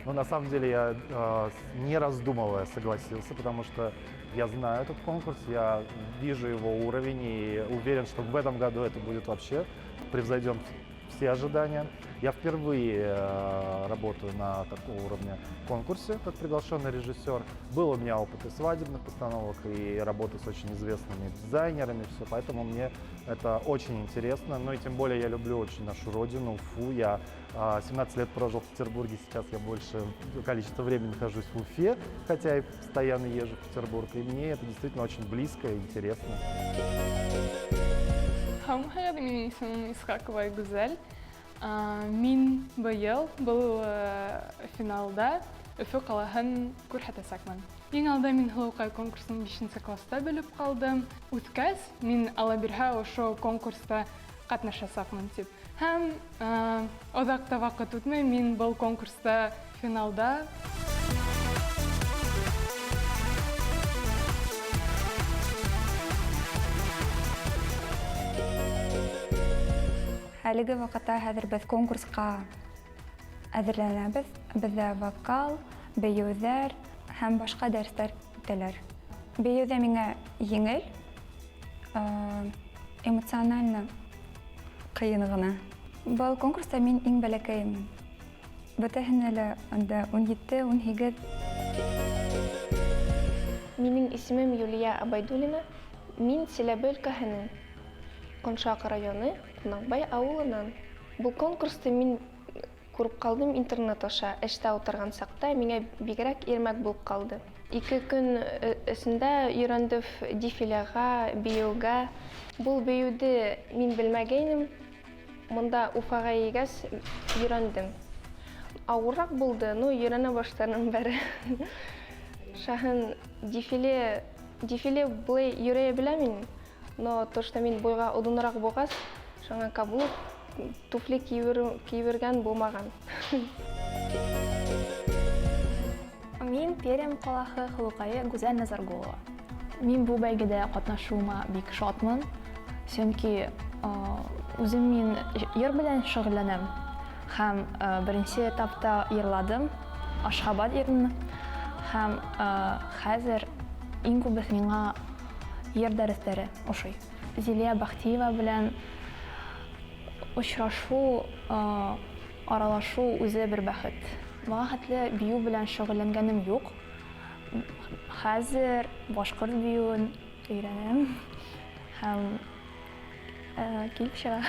Но на самом деле я, не раздумывая, согласился, потому что я знаю этот конкурс, я вижу его уровень и уверен, что в этом году это будет вообще превзойдем все ожидания. Я впервые работаю на такого уровня конкурсе, как приглашенный режиссер. Был у меня опыт и свадебных постановок, и работы с очень известными дизайнерами, все, поэтому мне это очень интересно. Ну и тем более я люблю очень нашу родину, Уфу. Я 17 лет прожил в Петербурге, сейчас я большее количество времени нахожусь в Уфе, хотя и постоянно езжу в Петербург, и мне это действительно очень близко и интересно. Менің есімім Исхакова Гүзел. Мен биыл бұл финалда Өфі қалаһын күрһәтәсәкмен. Ең алда мин Һылыукай конкурсын 5-нче класста белеп калдым. Үткәч, мин ала бирһә ошо конкурста катнашасакмын дип. Һәм озак та вакыт үтмәй мин бұл конкурста финалда Әлеге вакытта хәзер без конкурска әзерләнәбез. Бездә вокал, бәйүзәр һәм башка дәресләр үтәләр. Бәйүзә миңа еңел, эмоционально кыен гына. Бұл конкурста мин иң бәләкәймен. Бөтәһен әле анда 17-18. Минең исемем Юлия Абайдуллина. Мин Силәбе өлкәһенең Коншак районы Кунакбай авылынан. Бұл конкурсты мин күреп калдым интернет аша. Эштә утырган сакта миңа бигрәк ирмәк булып калды. 2 көн эсендә өйрәндем дефилега, биюга. Бұл биюде мин белмәгәйнем. Монда Уфага егәс өйрәндем. Авыррак булды, но өйрәнә баштардан бері. Шаһын дефиле булай йөрәй беләм. Но то, что мин бойга удынрак булгас, шуңа кабул туфли кийвергән булмаган. Мин Пермь каласы Һылыукай Гүзәл Назаргулова. Мин бу бәйгедә катнашуыма бик шатмын, чөнки үзем мин йыр белән шөгыльләнәм. Һәм беренче этапта йырладым, Ашхабад йырын. Һәм хәзер иң күбе миңа йыр дәресләре ошый. Зилия Бахтиева белән очрашу, аралашу үзе бер бәхет. Моңа хәтле бию белән шөгыльләнгәнем юк. Хәзер башкорт биюен өйрәнәм. Һәм килеп чыга.